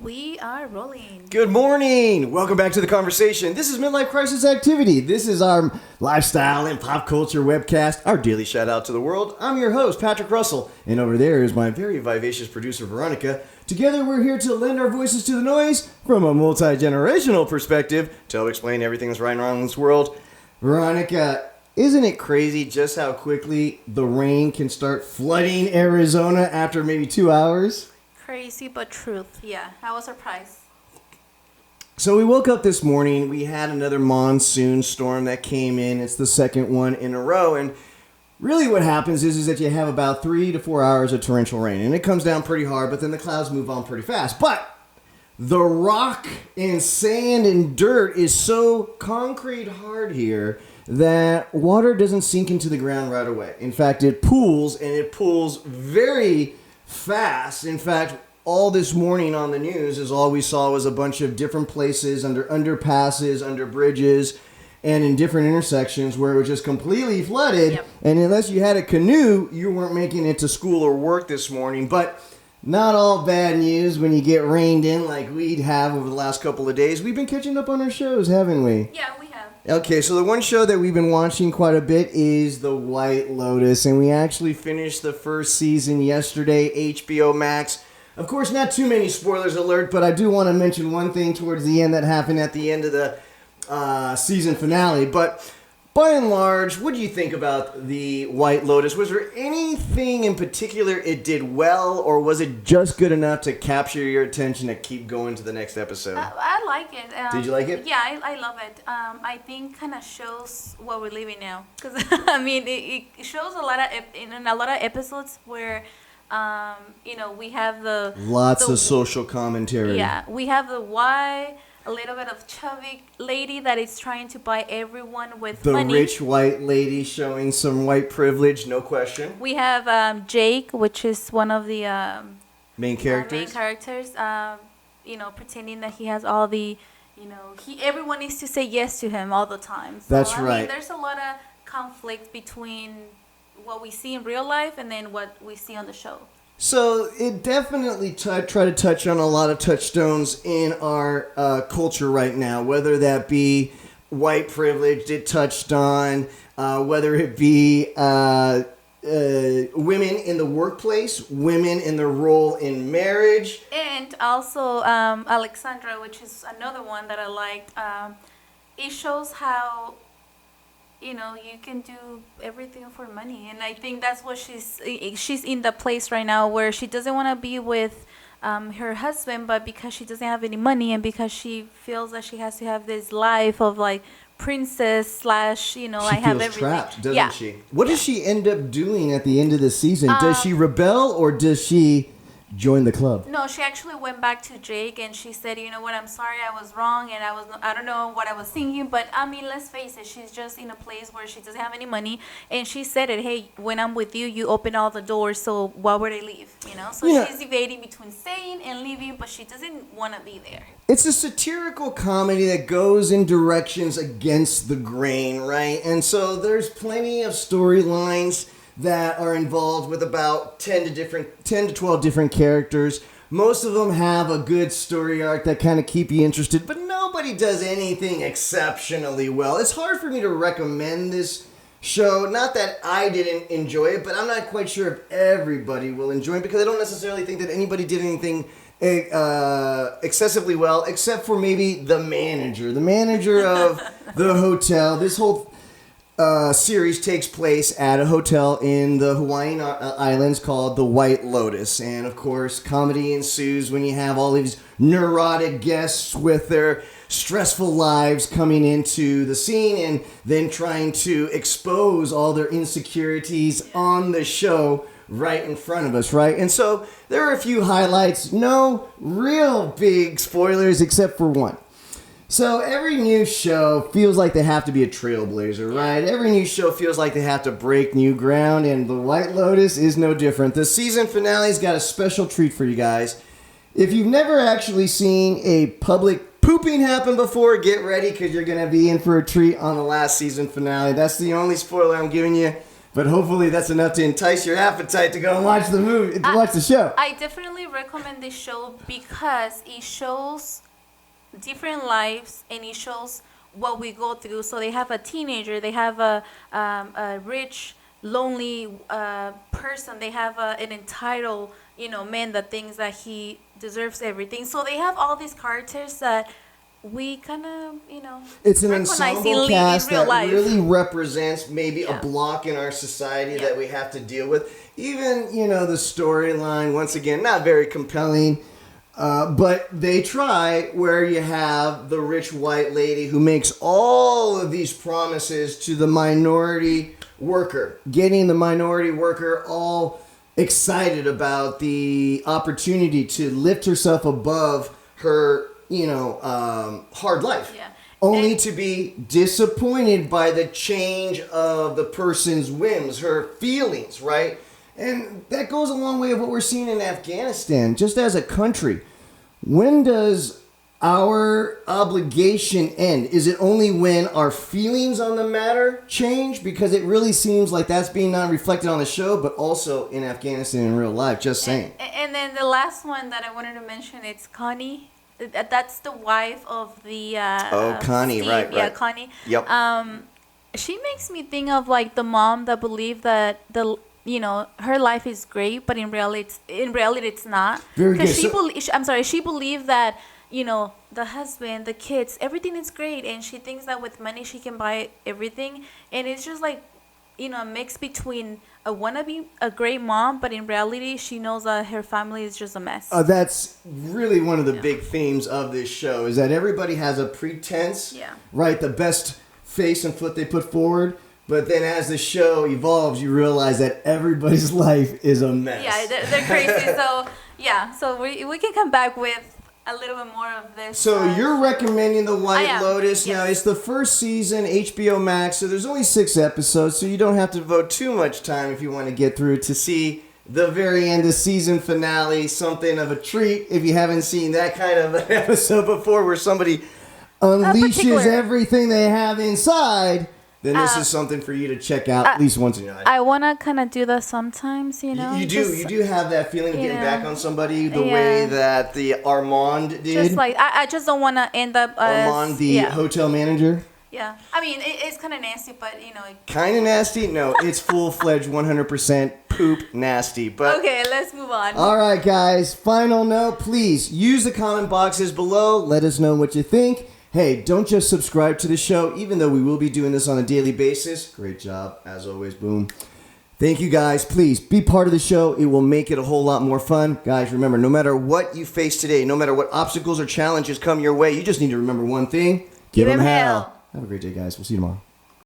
We are rolling. Good morning. Welcome back to the conversation. This is Midlife Crisis Activity. This is our lifestyle and pop culture webcast, our daily shout out to the world. I'm your host, Patrick Russell, and over there is my very vivacious producer, Veronica. Together, we're here to lend our voices to the noise from a multi-generational perspective to help explain everything that's right and wrong in this world. Veronica, isn't it crazy just how quickly the rain can start flooding Arizona after maybe 2 hours? Crazy but truth. Yeah, I was surprised. So we woke up this morning, we had another monsoon storm that came in. It's the second one in a row. And really what happens is that you have about 3 to 4 hours of torrential rain. And it comes down pretty hard, but then the clouds move on pretty fast. But the rock and sand and dirt is so concrete hard here that water doesn't sink into the ground right away. In fact, it pools, and it pools very fast. In fact, all this morning on the news is all we saw was a bunch of different places under underpasses, under bridges, and in different intersections where it was just completely flooded. Yep. And unless you had a canoe, you weren't making it to school or work this morning. But not all bad news when you get rained in like we have over the last couple of days. We've been catching up on our shows, haven't we? Yeah, we have. Okay, so the one show that we've been watching quite a bit is The White Lotus, and we actually finished the first season yesterday, HBO Max. Of course, not too many spoilers alert, but I do want to mention one thing towards the end that happened at the end of the season finale. But by and large, what do you think about The White Lotus? Was there anything in particular it did well, or was it just good enough to capture your attention to keep going to the next episode? I like it. Did you like it? Yeah, I love it. I think kind of shows what we're living now. Because, I mean, it shows a lot of episodes where, we have Lots of social commentary. Yeah, we have the why. A little bit of chubby lady that is trying to buy everyone with money. The rich white lady showing some white privilege, no question. We have Jake, which is one of the Main characters. Pretending that he has all the, everyone needs to say yes to him all the time. So, That's right. I mean, there's a lot of conflict between what we see in real life and then what we see on the show. So it definitely try to touch on a lot of touchstones in our culture right now, whether that be white privilege, it touched on, whether it be women in the workplace, women in their role in marriage. And also Alexandra, which is another one that I liked. It shows how you can do everything for money, and I think that's what she's in the place right now where she doesn't want to be with her husband, but because she doesn't have any money and because she feels that she has to have this life of like princess / I have everything. She feels trapped, doesn't she? What does she end up doing at the end of the season? Does she rebel or does she join the club? No, she actually went back to Jake and she said, you know what, I'm sorry, I was wrong and I don't know what I was thinking, but I mean, let's face it, she's just in a place where she doesn't have any money, and she said it, hey, when I'm with you, you open all the doors, so why would I leave, So she's debating between staying and leaving, but she doesn't want to be there. It's a satirical comedy that goes in directions against the grain, right? And so there's plenty of storylines that are involved with about 10 to 12 different characters. Most of them have a good story arc that kind of keep you interested, but nobody does anything exceptionally well. It's hard for me to recommend this show. Not that I didn't enjoy it, but I'm not quite sure if everybody will enjoy it because I don't necessarily think that anybody did anything excessively well, except for maybe the manager of the hotel. This whole series takes place at a hotel in the Hawaiian Islands called the White Lotus. And of course, comedy ensues when you have all these neurotic guests with their stressful lives coming into the scene and then trying to expose all their insecurities on the show right in front of us, right? And so there are a few highlights, no real big spoilers except for one. So every new show feels like they have to be a trailblazer, right? Every new show feels like they have to break new ground, and The White Lotus is no different. The season finale's got a special treat for you guys. If you've never actually seen a public pooping happen before, get ready because you're going to be in for a treat on the last season finale. That's the only spoiler I'm giving you. But hopefully that's enough to entice your appetite to go and watch the movie, to watch the show. I definitely recommend this show because it shows different lives and it shows what we go through. So they have a teenager, they have a rich, lonely person, they have an entitled, man that thinks that he deserves everything. So they have all these characters that we kind of, It's an recognize ensemble in cast real that life. really represents maybe a Yeah. block in our society Yeah. that we have to deal with. Even, the storyline, once again, not very compelling. But they try, where you have the rich white lady who makes all of these promises to the minority worker, getting the minority worker all excited about the opportunity to lift herself above her, hard life. Yeah. Only And- to be disappointed by the change of the person's whims, her feelings, right? And that goes a long way of what we're seeing in Afghanistan, just as a country. When does our obligation end? Is it only when our feelings on the matter change? Because it really seems like that's being not reflected on the show, but also in Afghanistan in real life. Just saying. And then the last one that I wanted to mention, it's Connie. That's the wife of the Connie, Steve. right. Yeah, Connie. Yep. She makes me think of like the mom that believed that her life is great, but in reality it's not. Very good. She believed that the husband, the kids, everything is great, and she thinks that with money she can buy everything, and it's just like a mix between a wannabe a great mom, but in reality she knows that her family is just a mess. That's really one of the big themes of this show, is that everybody has a pretense, right? The best face and foot they put forward. But then as the show evolves, you realize that everybody's life is a mess. Yeah, they're crazy. So we can come back with a little bit more of this. So you're recommending The White I am, Lotus. yes. Now, it's the first season, HBO Max, so there's only 6 episodes, so you don't have to devote too much time if you want to get through to see the very end of season finale, something of a treat if you haven't seen that kind of an episode before where somebody unleashes everything they have inside. Then this is something for you to check out at least once in your life. I want to kind of do that sometimes, You do have that feeling of getting back on somebody the Yeah. way that the Armand did. Just like I just don't want to end up as Armand, the hotel manager. Yeah, I mean it's kind of nasty, but Kind of nasty? No, it's full-fledged 100% poop nasty. But okay, let's move on. all right, guys. Final note: please use the comment boxes below. Let us know what you think. Hey, don't just subscribe to the show, even though we will be doing this on a daily basis. Great job, as always, Boom. Thank you, guys. Please be part of the show. It will make it a whole lot more fun. Guys, remember, no matter what you face today, no matter what obstacles or challenges come your way, you just need to remember one thing. Give 'em hell. Have a great day, guys. We'll see you tomorrow.